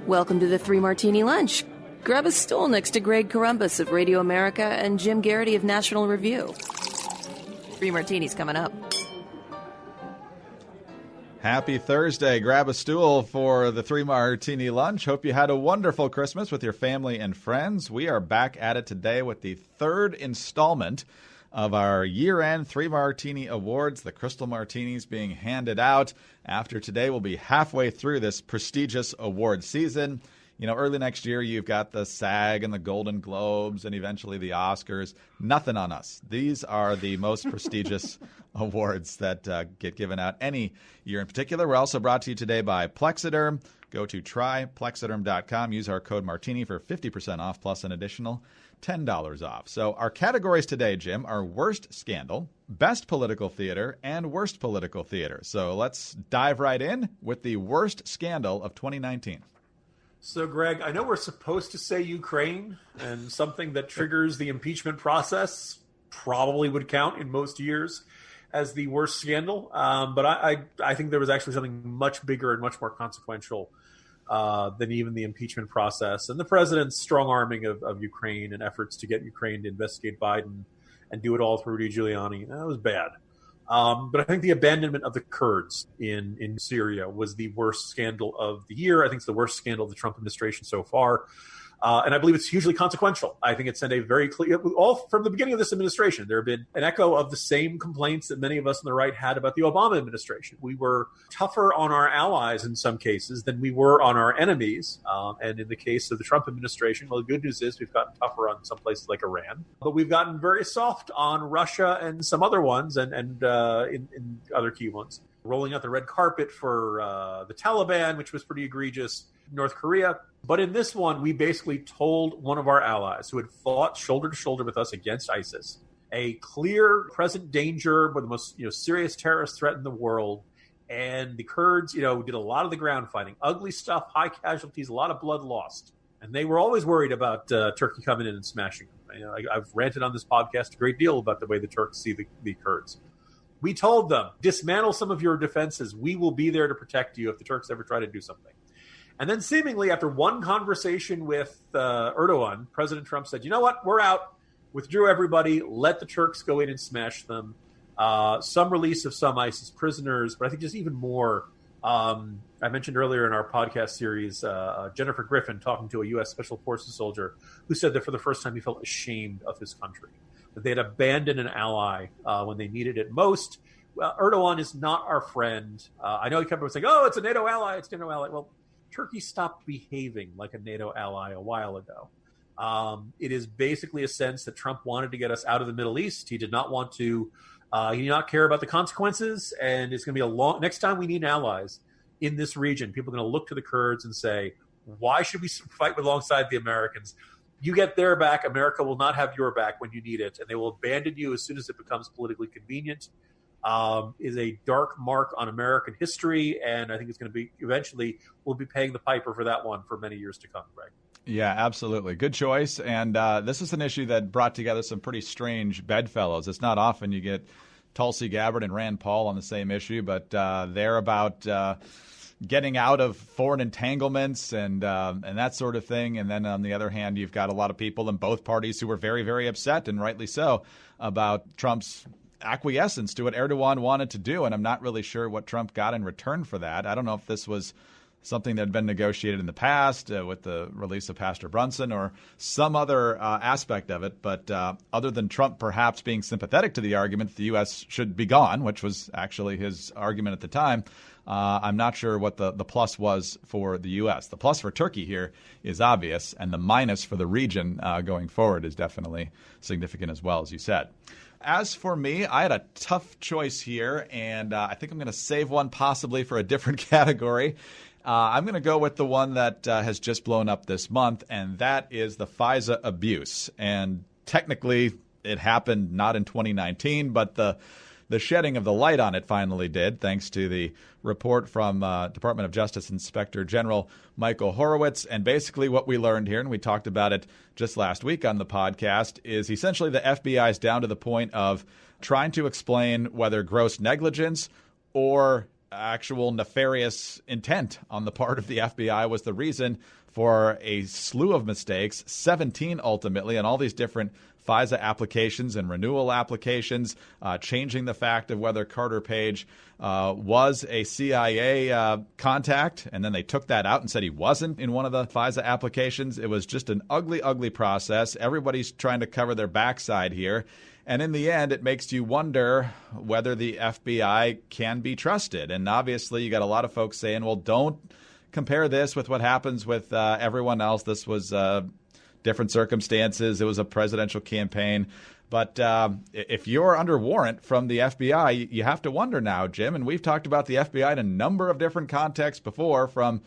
Welcome to the Three Martini Lunch. Grab a stool next to Greg Columbus of Radio America and Jim Garrity of National Review. Three Martinis coming up. Happy Thursday. Grab a stool for the Three Martini Lunch. Hope you had a wonderful Christmas with your family and friends. We are back at it today with the third installment of our year-end Three Martini Awards, the Crystal Martinis being handed out. After today, we'll be halfway through this prestigious award season. You know, early next year, you've got the SAG and the Golden Globes and eventually the Oscars. Nothing on us. These are the most prestigious awards that get given out any year in particular. We're also brought to you today by Plexiderm. Go to tryplexiderm.com. Use our code Martini for 50% off plus an additional $10 off. So our categories today, Jim, are Worst Scandal, Best Political Theater, and Worst Political Theater. So let's dive right in with the Worst Scandal of 2019. So, Greg, I know we're supposed to say Ukraine, and something that triggers the impeachment process probably would count in most years as the worst scandal. But I think there was actually something much bigger and much more consequential than even the impeachment process and the president's strong arming of Ukraine and efforts to get Ukraine to investigate Biden and do it all through Rudy Giuliani. That was bad. But I think the abandonment of the Kurds in Syria was the worst scandal of the year. I think it's the worst scandal of the Trump administration so far. And I believe it's hugely consequential. I think it sent a very clear, all from the beginning of this administration, there have been an echo of the same complaints that many of us on the right had about the Obama administration. We were tougher on our allies in some cases than we were on our enemies. And in the case of the Trump administration, well, the good news is we've gotten tougher on some places like Iran, but we've gotten very soft on Russia and some other ones and in other key ones. Rolling out the red carpet for the Taliban, which was pretty egregious, North Korea. But in this one, we basically told one of our allies who had fought shoulder to shoulder with us against ISIS, a clear present danger, but the most serious terrorist threat in the world. And the Kurds, did a lot of the ground fighting, ugly stuff, high casualties, a lot of blood lost. And they were always worried about Turkey coming in and smashing them. I've ranted on this podcast a great deal about the way the Turks see the Kurds. We told them, dismantle some of your defenses. We will be there to protect you if the Turks ever try to do something. And then seemingly after one conversation with Erdogan, President Trump said, you know what, we're out, withdrew everybody, let the Turks go in and smash them. Some release of some ISIS prisoners, but I think just even more. I mentioned earlier in our podcast series, Jennifer Griffin talking to a U.S. Special Forces soldier who said that for the first time he felt ashamed of his country, that they had abandoned an ally when they needed it most. Well, Erdogan is not our friend. I know he kept saying, oh, it's a NATO ally, it's a NATO ally. Well, Turkey stopped behaving like a NATO ally a while ago. It is basically a sense that Trump wanted to get us out of the Middle East. He did not want to, he did not care about the consequences. And it's going to be next time we need allies in this region, people are going to look to the Kurds and say, why should we fight alongside the Americans? You get their back, America will not have your back when you need it. And they will abandon you as soon as it becomes politically convenient. Is a dark mark on American history, and I think it's going to be eventually we'll be paying the piper for that one for many years to come, Greg. Yeah, absolutely. Good choice. And this is an issue that brought together some pretty strange bedfellows. It's not often you get Tulsi Gabbard and Rand Paul on the same issue, but they're about getting out of foreign entanglements and that sort of thing. And then on the other hand, you've got a lot of people in both parties who were very, very upset, and rightly so, about Trump's acquiescence to what Erdogan wanted to do, and I'm not really sure what Trump got in return for that. I don't know if this was something that had been negotiated in the past with the release of Pastor Brunson or some other aspect of it, but other than Trump perhaps being sympathetic to the argument that the U.S. should be gone, which was actually his argument at the time, I'm not sure what the plus was for the U.S. The plus for Turkey here is obvious, and the minus for the region going forward is definitely significant as well, as you said. As for me, I had a tough choice here, and I think I'm going to save one possibly for a different category. I'm going to go with the one that has just blown up this month, and that is the FISA abuse. And technically, it happened not in 2019, but the shedding of the light on it finally did, thanks to the report from Department of Justice Inspector General Michael Horowitz. And basically what we learned here, and we talked about it just last week on the podcast, is essentially the FBI is down to the point of trying to explain whether gross negligence or actual nefarious intent on the part of the FBI was the reason for a slew of mistakes, 17 ultimately, and all these different FISA applications and renewal applications, changing the fact of whether Carter Page was a CIA contact, and then they took that out and said he wasn't in one of the FISA applications. It was just an ugly, ugly process. Everybody's trying to cover their backside here. And in the end, it makes you wonder whether the FBI can be trusted. And obviously, you got a lot of folks saying, well, don't compare this with what happens with everyone else. This was different circumstances. It was a presidential campaign. But if you're under warrant from the FBI, you have to wonder now, Jim. And we've talked about the FBI in a number of different contexts before, from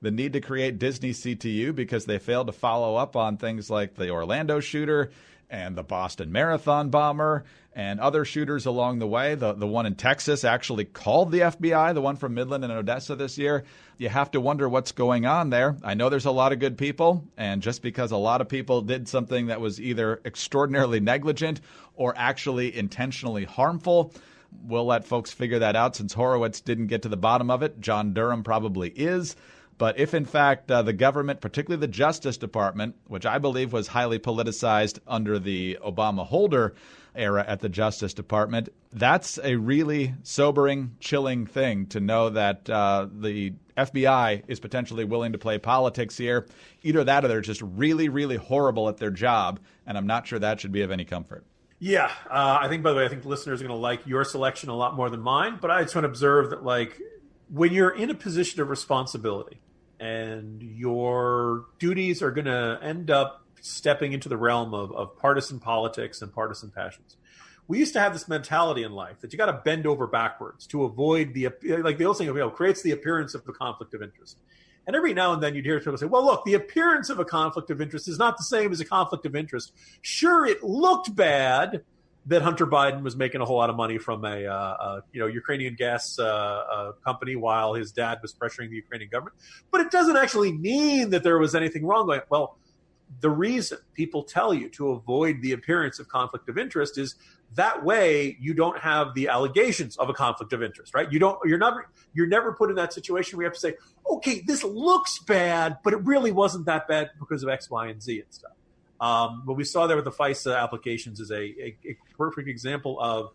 the need to create Disney CTU because they failed to follow up on things like the Orlando shooter and the Boston Marathon bomber and other shooters along the way. The one in Texas actually called the FBI, the one from Midland and Odessa this year. You have to wonder what's going on there. I know there's a lot of good people, and just because a lot of people did something that was either extraordinarily negligent or actually intentionally harmful, we'll let folks figure that out. Since Horowitz didn't get to the bottom of it, John Durham probably is. But if, in fact, the government, particularly the Justice Department, which I believe was highly politicized under the Obama-Holder era at the Justice Department, that's a really sobering, chilling thing to know that the FBI is potentially willing to play politics here. Either that or they're just really, really horrible at their job, and I'm not sure that should be of any comfort. Yeah, I think, by the way, I think listeners are going to like your selection a lot more than mine, but I just want to observe that, like, when you're in a position of responsibility and your duties are going to end up stepping into the realm of partisan politics and partisan passions. We used to have this mentality in life that you got to bend over backwards to avoid the old saying, creates the appearance of a conflict of interest. And every now and then you'd hear people say, well, look, the appearance of a conflict of interest is not the same as a conflict of interest. Sure, it looked bad that Hunter Biden was making a whole lot of money from a Ukrainian gas company while his dad was pressuring the Ukrainian government. But it doesn't actually mean that there was anything wrong. Well, the reason people tell you to avoid the appearance of conflict of interest is that way you don't have the allegations of a conflict of interest, right? You're never put in that situation where you have to say, okay, this looks bad, but it really wasn't that bad because of X, Y, and Z and stuff. What we saw there with the FISA applications is a perfect example of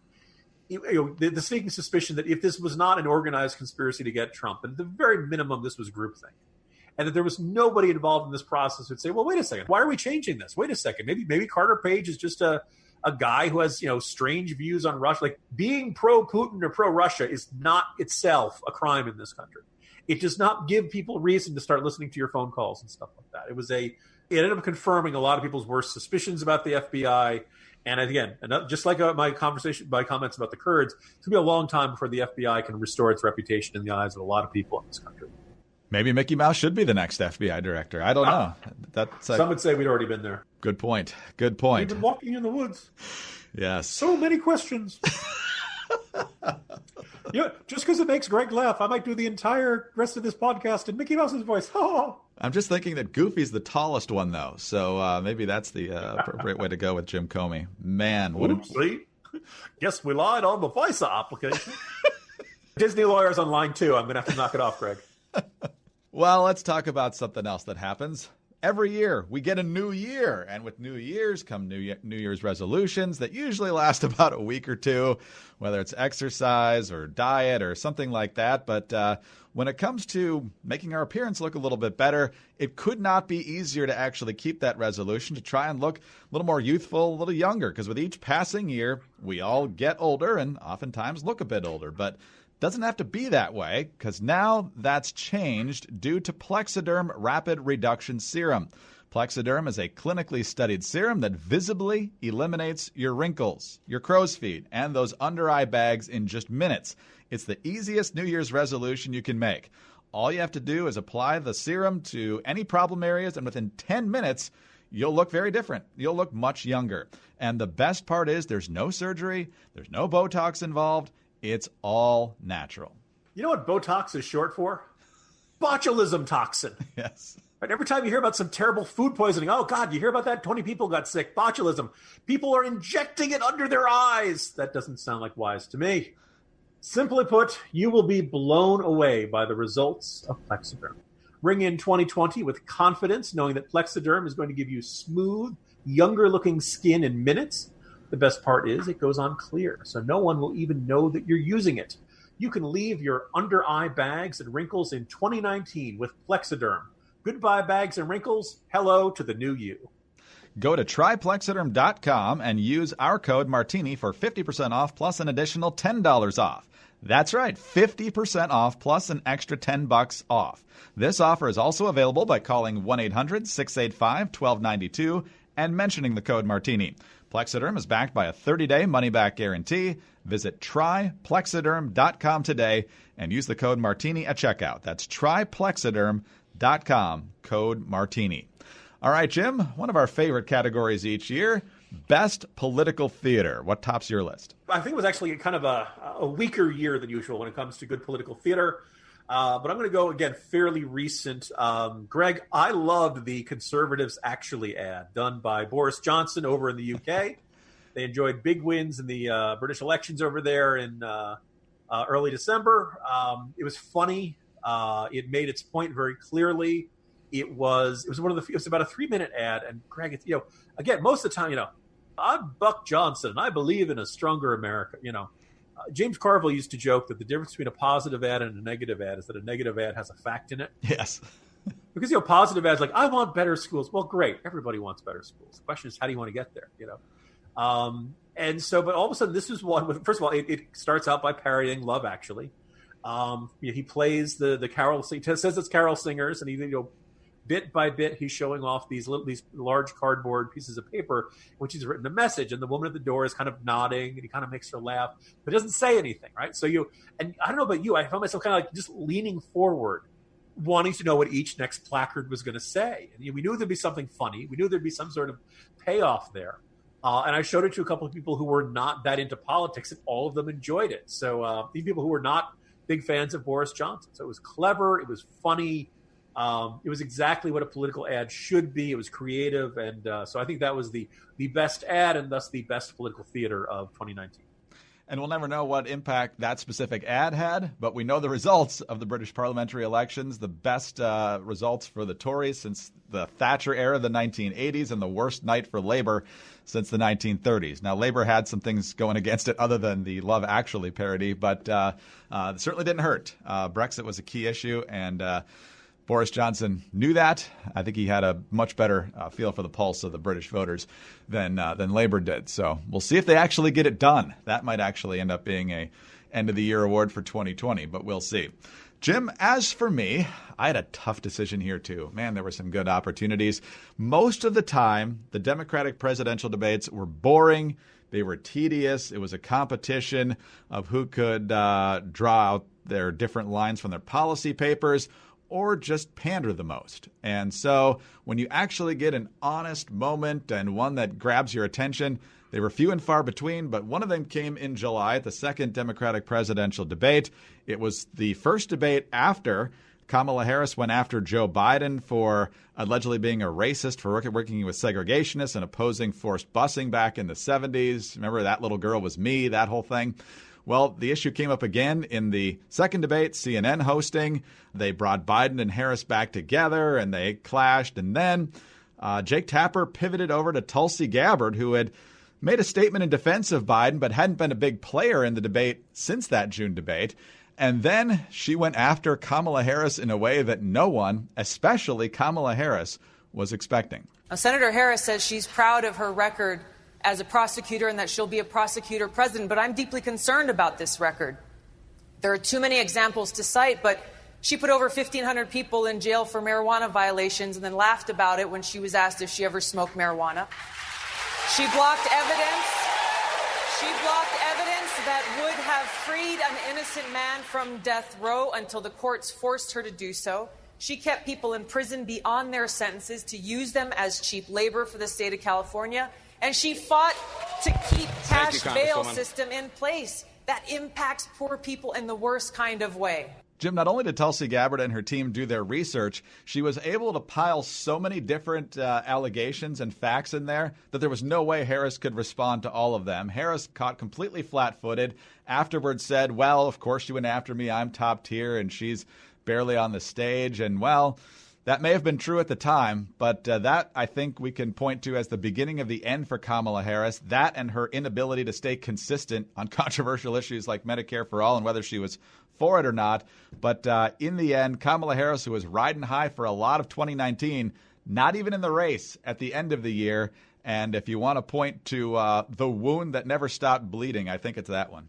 the sneaking suspicion that if this was not an organized conspiracy to get Trump, at the very minimum, this was groupthink. And that there was nobody involved in this process who'd say, well, wait a second, why are we changing this? Wait a second, maybe Carter Page is just a guy who has, strange views on Russia. Like, being pro-Putin or pro-Russia is not itself a crime in this country. It does not give people reason to start listening to your phone calls and stuff like that. It ended up confirming a lot of people's worst suspicions about the FBI. And again, just like my comments about the Kurds, it's going to be a long time before the FBI can restore its reputation in the eyes of a lot of people in this country. Maybe Mickey Mouse should be the next FBI director. I don't know. Some would say we'd already been there. Good point. We've been walking in the woods. Yes. So many questions. Just because it makes Greg laugh, I might do the entire rest of this podcast in Mickey Mouse's voice. Oh. I'm just thinking that Goofy's the tallest one, though. So maybe that's the appropriate way to go with Jim Comey. Man. Oopsie. Guess we lied on the FISA application. Disney lawyers on line 2. I'm going to have to knock it off, Greg. Well, let's talk about something else that happens. Every year, we get a new year, and with new years come New Year's resolutions that usually last about a week or two, whether it's exercise or diet or something like that. But when it comes to making our appearance look a little bit better, it could not be easier to actually keep that resolution to try and look a little more youthful, a little younger, because with each passing year, we all get older and oftentimes look a bit older. But doesn't have to be that way, because now that's changed due to Plexiderm Rapid Reduction Serum. Plexiderm is a clinically studied serum that visibly eliminates your wrinkles, your crow's feet, and those under-eye bags in just minutes. It's the easiest New Year's resolution you can make. All you have to do is apply the serum to any problem areas, and within 10 minutes, you'll look very different. You'll look much younger. And the best part is there's no surgery, there's no Botox involved. It's all natural. You know what Botox is short for? Botulism toxin. Yes. Right? Every time you hear about some terrible food poisoning, oh, God, you hear about that? 20 people got sick. Botulism. People are injecting it under their eyes. That doesn't sound like wise to me. Simply put, you will be blown away by the results of Plexiderm. Ring in 2020 with confidence, knowing that Plexiderm is going to give you smooth, younger-looking skin in minutes. The best part is it goes on clear, so no one will even know that you're using it. You can leave your under-eye bags and wrinkles in 2019 with Plexiderm. Goodbye, bags and wrinkles. Hello to the new you. Go to tryplexiderm.com and use our code Martini for 50% off plus an additional $10 off. That's right, 50% off plus an extra $10 off. This offer is also available by calling 1-800-685-1292 and mentioning the code Martini. Plexiderm is backed by a 30-day money-back guarantee. Visit tryplexiderm.com today and use the code Martini at checkout. That's tryplexiderm.com, code Martini. All right, Jim, one of our favorite categories each year, Best Political Theater. What tops your list? I think it was actually kind of a weaker year than usual when it comes to good political theater. But I'm going to go, again, fairly recent. Greg, I loved the Conservatives Actually ad done by Boris Johnson over in the UK. They enjoyed big wins in the British elections over there in early December. It was funny. It made its point very clearly. It was about a 3-minute ad. And Greg, again, most of the time, I'm Buck Johnson and I believe in a stronger America. James Carville used to joke that the difference between a positive ad and a negative ad is that a negative ad has a fact in it. Yes. Because, positive ads like, I want better schools. Well, great. Everybody wants better schools. The question is, how do you want to get there? And so, but all of a sudden, this is one with, first of all, it starts out by parodying Love Actually. He plays the carol, says it's carol singers, and he, bit by bit, he's showing off these large cardboard pieces of paper, which he's written a message, and the woman at the door is kind of nodding, and he kind of makes her laugh, but doesn't say anything, right? So and I don't know about you, I found myself kind of like just leaning forward, wanting to know what each next placard was going to say. And we knew there'd be something funny. We knew there'd be some sort of payoff there. And I showed it to a couple of people who were not that into politics, and all of them enjoyed it. So these people who were not big fans of Boris Johnson. So it was clever. It was funny. It was exactly what a political ad should be. It was creative. And so I think that was the best ad and thus the best political theater of 2019. And we'll never know what impact that specific ad had, but we know the results of the British parliamentary elections, the best results for the Tories since the Thatcher era, the 1980s, and the worst night for Labour since the 1930s. Now, Labour had some things going against it other than the Love Actually parody, but it certainly didn't hurt. Brexit was a key issue, and Boris Johnson knew that. I think he had a much better feel for the pulse of the British voters than Labour did. So we'll see if they actually get it done. That might actually end up being a end-of-the-year award for 2020, but we'll see. Jim, as for me, I had a tough decision here, too. Man, there were some good opportunities. Most of the time, the Democratic presidential debates were boring. They were tedious. It was a competition of who could draw out their different lines from their policy papers or just pander the most. And so when you actually get an honest moment and one that grabs your attention, they were few and far between, but one of them came in July at the second Democratic presidential debate. It was the first debate after Kamala Harris went after Joe Biden for allegedly being a racist, for working with segregationists and opposing forced busing back in the 70s. Remember, that little girl was me, that whole thing. Well, the issue came up again in the second debate, CNN hosting. They brought Biden and Harris back together, and they clashed. And then Jake Tapper pivoted over to Tulsi Gabbard, who had made a statement in defense of Biden, but hadn't been a big player in the debate since that June debate. And then she went after Kamala Harris in a way that no one, especially Kamala Harris, was expecting. Now, Senator Harris says she's proud of her record as a prosecutor and that she'll be a prosecutor president, but I'm deeply concerned about this record. There are too many examples to cite, but she put over 1,500 people in jail for marijuana violations and then laughed about it when she was asked if she ever smoked marijuana. She blocked evidence. She blocked evidence that would have freed an innocent man from death row until the courts forced her to do so. She kept people in prison beyond their sentences to use them as cheap labor for the state of California. And she fought to keep cash bail system in place that impacts poor people in the worst kind of way. Jim, not only did Tulsi Gabbard and her team do their research, she was able to pile so many different allegations and facts in there that there was no way Harris could respond to all of them. Harris caught completely flat-footed, afterwards said, well, of course she went after me. I'm top tier, and she's barely on the stage. And, well, that may have been true at the time, but that I think we can point to as the beginning of the end for Kamala Harris, that and her inability to stay consistent on controversial issues like Medicare for All and whether she was for it or not. But in the end, Kamala Harris, who was riding high for a lot of 2019, not even in the race at the end of the year. And if you want to point to the wound that never stopped bleeding, I think it's that one.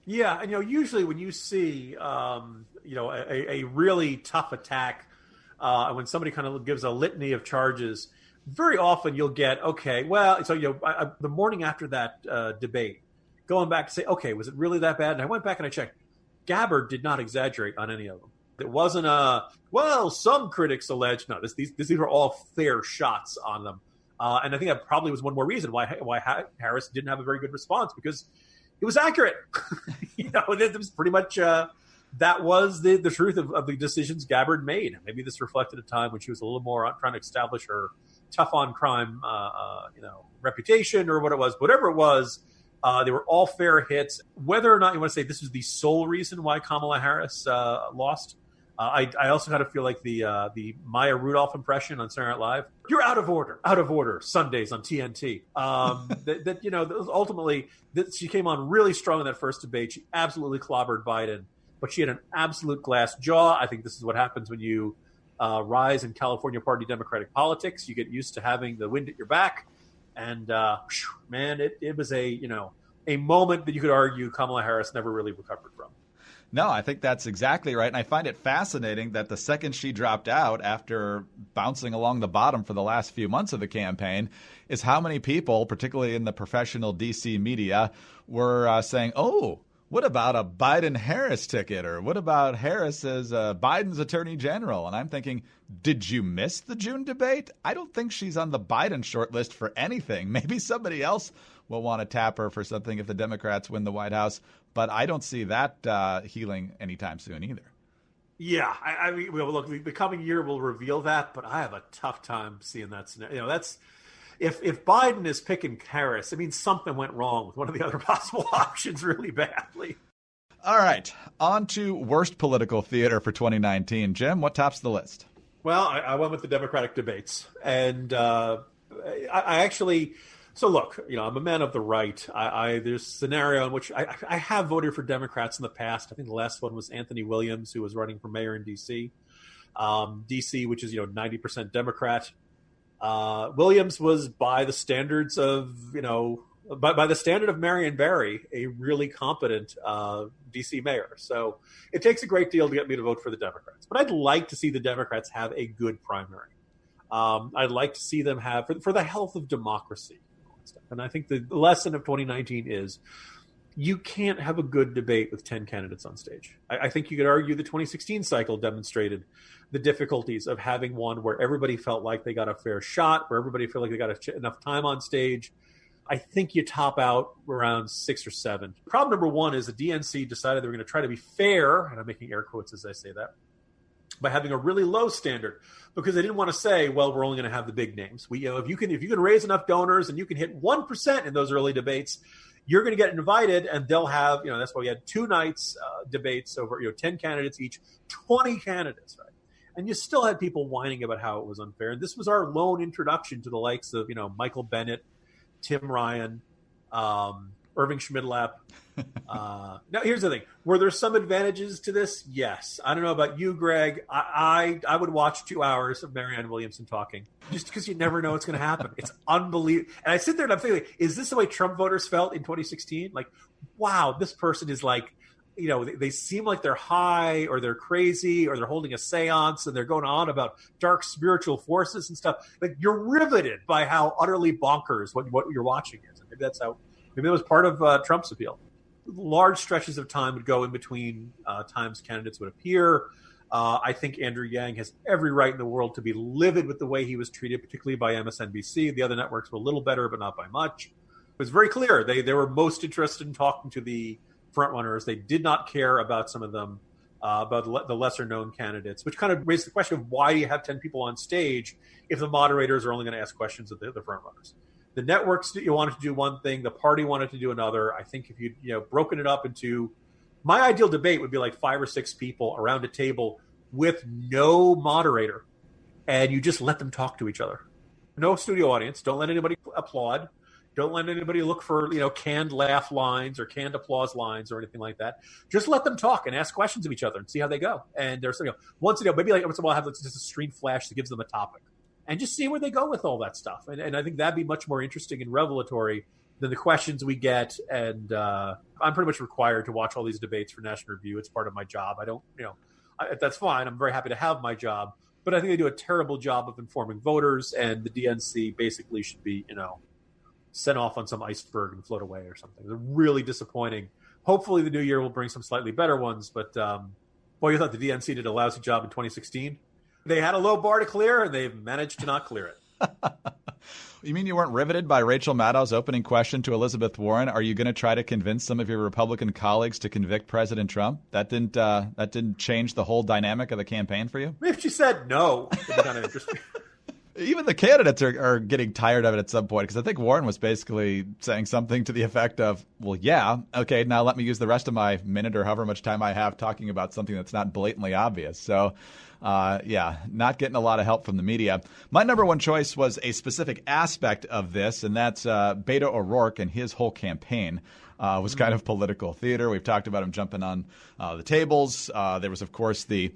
Yeah, and usually when you see a really tough attack, when somebody kind of gives a litany of charges, very often you'll get, okay, well, so the morning after that debate, going back to say, okay, was it really that bad? And I went back and I checked. Gabbard did not exaggerate on any of them. It wasn't some critics allege. No, these were all fair shots on them. And I think that probably was one more reason why Harris didn't have a very good response, because it was accurate. It was pretty much that was the truth of the decisions Gabbard made. Maybe this reflected a time when she was a little more trying to establish her tough on crime, reputation or what it was. Whatever it was, they were all fair hits. Whether or not you want to say this was the sole reason why Kamala Harris lost, I also kind of feel like the Maya Rudolph impression on Saturday Night Live. You're out of order. Sundays on TNT. Ultimately, she came on really strong in that first debate. She absolutely clobbered Biden, but she had an absolute glass jaw. I think this is what happens when you rise in California Party Democratic politics. You get used to having the wind at your back. And man, it was a moment that you could argue Kamala Harris never really recovered from. No, I think that's exactly right. And I find it fascinating that the second she dropped out after bouncing along the bottom for the last few months of the campaign is how many people, particularly in the professional D.C. media, were saying, oh, what about a Biden-Harris ticket? Or what about Harris as Biden's attorney general? And I'm thinking, did you miss the June debate? I don't think she's on the Biden shortlist for anything. Maybe somebody else will want to tap her for something if the Democrats win the White House. But I don't see that healing anytime soon either. Yeah, I mean, look, the coming year will reveal that, but I have a tough time seeing that scenario. That's if Biden is picking Harris, it means something went wrong with one of the other possible options really badly. All right, on to worst political theater for 2019. Jim, what tops the list? Well, I went with the Democratic debates, and I actually. So look, I'm a man of the right. There's a scenario in which I have voted for Democrats in the past. I think the last one was Anthony Williams, who was running for mayor in D.C. D.C., which is 90% Democrat. Williams was by the standards of by the standard of Marion Barry, a really competent D.C. mayor. So it takes a great deal to get me to vote for the Democrats. But I'd like to see the Democrats have a good primary. I'd like to see them have for the health of democracy. And I think the lesson of 2019 is you can't have a good debate with 10 candidates on stage. I think you could argue the 2016 cycle demonstrated the difficulties of having one where everybody felt like they got a fair shot, where everybody felt like they got enough time on stage. I think you top out around 6 or 7. Problem number one is the DNC decided they were going to try to be fair, and I'm making air quotes as I say that, by having a really low standard, because they didn't want to say, well, we're only going to have the big names. If you can raise enough donors and you can hit 1% in those early debates, you're going to get invited, and they'll have, that's why we had 2 nights debates over 10 candidates each, 20 candidates, right? And you still had people whining about how it was unfair. And this was our lone introduction to the likes of Michael Bennett, Tim Ryan, Irving Schmidlap. Now, here's the thing. Were there some advantages to this? Yes. I don't know about you, Greg. I would watch 2 hours of Marianne Williamson talking just because you never know what's going to happen. It's unbelievable. And I sit there and I'm thinking, is this the way Trump voters felt in 2016? Like, wow, this person is like, they seem like they're high or they're crazy or they're holding a seance and they're going on about dark spiritual forces and stuff. Like, you're riveted by how utterly bonkers what you're watching is. Maybe that was part of Trump's appeal. Large stretches of time would go in between times candidates would appear. I think Andrew Yang has every right in the world to be livid with the way he was treated, particularly by MSNBC. The other networks were a little better, but not by much. It was very clear. They were most interested in talking to the frontrunners. They did not care about some of them about the lesser-known candidates, which kind of raised the question of why do you have 10 people on stage if the moderators are only going to ask questions of the front-runners? The networks you wanted to do one thing, the party wanted to do another. I think if you broken it up into – my ideal debate would be like 5 or 6 people around a table with no moderator, and you just let them talk to each other. No studio audience. Don't let anybody applaud. Don't let anybody look for, canned laugh lines or canned applause lines or anything like that. Just let them talk and ask questions of each other and see how they go. And there's, once, maybe like once in a while have just a screen flash that gives them a topic and just see where they go with all that stuff. And I think that'd be much more interesting and revelatory than the questions we get. And I'm pretty much required to watch all these debates for National Review. It's part of my job. I don't, that's fine. I'm very happy to have my job. But I think they do a terrible job of informing voters, and the DNC basically should be, sent off on some iceberg and float away or something. They're really disappointing. Hopefully the new year will bring some slightly better ones, but you thought the DNC did a lousy job in 2016? They had a low bar to clear, and they've managed to not clear it. You mean you weren't riveted by Rachel Maddow's opening question to Elizabeth Warren? Are you going to try to convince some of your Republican colleagues to convict President Trump? That didn't change the whole dynamic of the campaign for you? If she said no, it would be kind of interesting. Even the candidates are getting tired of it at some point, because I think Warren was basically saying something to the effect of, well, yeah, okay, now let me use the rest of my minute or however much time I have talking about something that's not blatantly obvious. So, not getting a lot of help from the media. My number one choice was a specific aspect of this, and that's Beto O'Rourke and his whole campaign. Was kind of political theater. We've talked about him jumping on the tables. There was, of course, the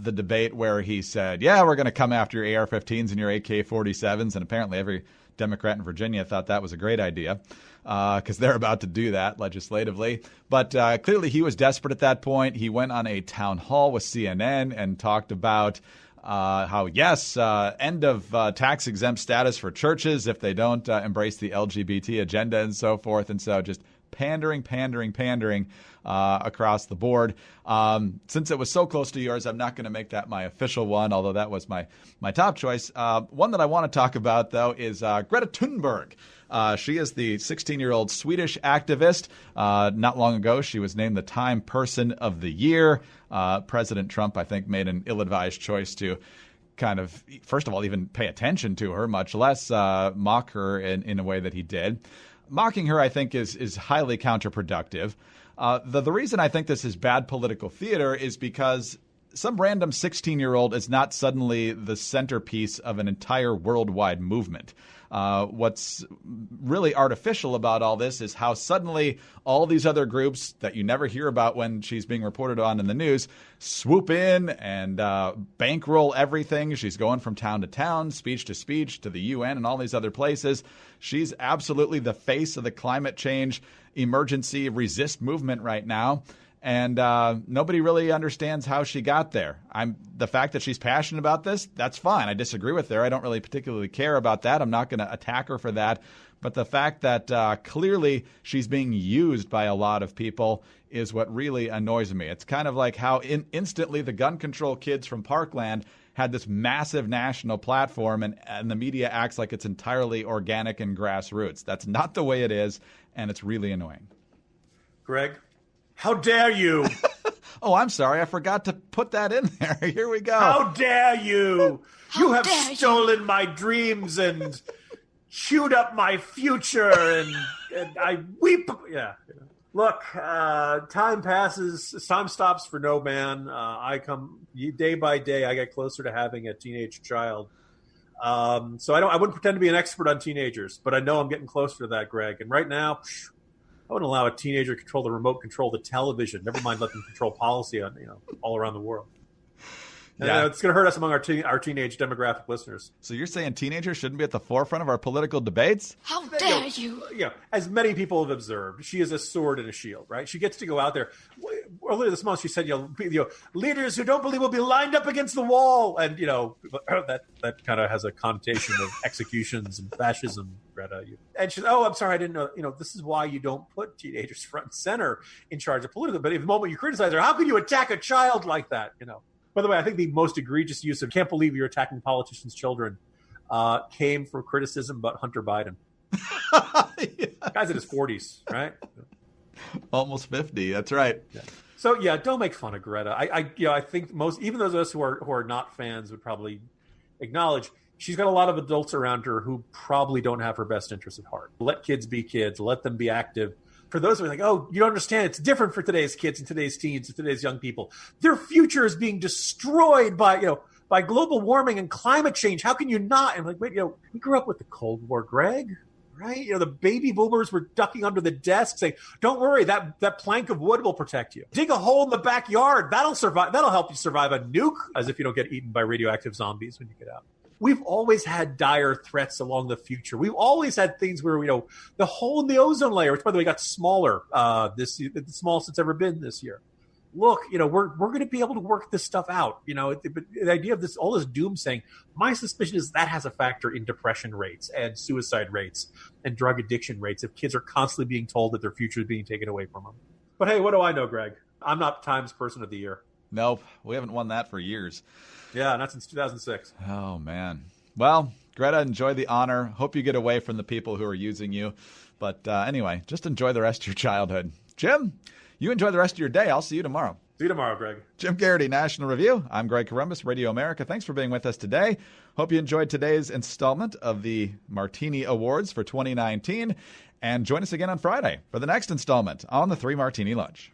debate where he said, yeah, we're going to come after your AR-15s and your AK-47s. And apparently every Democrat in Virginia thought that was a great idea because they're about to do that legislatively. But clearly he was desperate at that point. He went on a town hall with CNN and talked about how, yes, end of tax-exempt status for churches if they don't embrace the LGBT agenda and so forth. And so just pandering across the board. Since it was so close to yours, I'm not going to make that my official one, although that was my top choice. One that I want to talk about, though, is Greta Thunberg. She is the 16-year-old Swedish activist. Not long ago, she was named the Time Person of the Year. President Trump, I think, made an ill-advised choice to kind of, first of all, even pay attention to her, much less mock her in a way that he did. Mocking her, I think, is highly counterproductive. The reason I think this is bad political theater is because some random 16-year-old is not suddenly the centerpiece of an entire worldwide movement. What's really artificial about all this is how suddenly all these other groups that you never hear about when she's being reported on in the news swoop in and bankroll everything. She's going from town to town, speech to speech, to the UN and all these other places. She's absolutely the face of the climate change emergency resist movement right now. And nobody really understands how she got there. The fact that she's passionate about this, that's fine. I disagree with her. I don't really particularly care about that. I'm not going to attack her for that. But the fact that clearly she's being used by a lot of people is what really annoys me. It's kind of like how instantly the gun control kids from Parkland had this massive national platform and the media acts like it's entirely organic and grassroots. That's not the way it is, and it's really annoying. Greg? How dare you? Oh, I'm sorry. I forgot to put that in there. Here we go. How dare you? You have stolen my dreams and chewed up my future, and I weep. Yeah. Look, time passes. Time stops for no man. I come day by day. I get closer to having a teenage child. So I wouldn't pretend to be an expert on teenagers, but I know I'm getting closer to that, Greg. And right now, I wouldn't allow a teenager to control the remote control the television. Never mind let them control policy on all around the world. Yeah. It's going to hurt us among our teenage demographic listeners. So you're saying teenagers shouldn't be at the forefront of our political debates? How dare you? Yeah, as many people have observed, she is a sword and a shield, right? She gets to go out there. Earlier this month, she said, leaders who don't believe will be lined up against the wall. And, that kind of has a connotation of executions and fascism, Greta. And she's, I'm sorry, I didn't know. This is why you don't put teenagers front and center in charge of political. But the moment you criticize her, how can you attack a child like that, By the way, I think the most egregious use of "can't believe you're attacking politicians' children" came from criticism about Hunter Biden. Yeah. Guy's in his 40s, right? Almost 50. That's right. Yeah. So yeah, don't make fun of Greta. I think most, even those of us who are not fans, would probably acknowledge she's got a lot of adults around her who probably don't have her best interests at heart. Let kids be kids. Let them be active. For those who are like, oh, you don't understand, it's different for today's kids and today's teens and today's young people. Their future is being destroyed by global warming and climate change. How can you not? And I'm like, wait, we grew up with the Cold War, Greg. Right? The baby boomers were ducking under the desk saying, don't worry, that plank of wood will protect you. Dig a hole in the backyard. That'll survive. That'll help you survive a nuke, as if you don't get eaten by radioactive zombies when you get out. We've always had dire threats along the future. We've always had things where, the hole in the ozone layer, which, by the way, got smaller this year, the smallest it's ever been this year. Look, we're going to be able to work this stuff out. But the idea of all this doomsaying, my suspicion is that has a factor in depression rates and suicide rates and drug addiction rates if kids are constantly being told that their future is being taken away from them. But hey, what do I know, Greg? I'm not Times Person of the Year. Nope, we haven't won that for years. Yeah, not since 2006. Oh, man. Well, Greta, enjoy the honor. Hope you get away from the people who are using you. But anyway, just enjoy the rest of your childhood. Jim, you enjoy the rest of your day. I'll see you tomorrow. See you tomorrow, Greg. Jim Garrity, National Review. I'm Greg Columbus, Radio America. Thanks for being with us today. Hope you enjoyed today's installment of the Martini Awards for 2019. And join us again on Friday for the next installment on the Three Martini Lunch.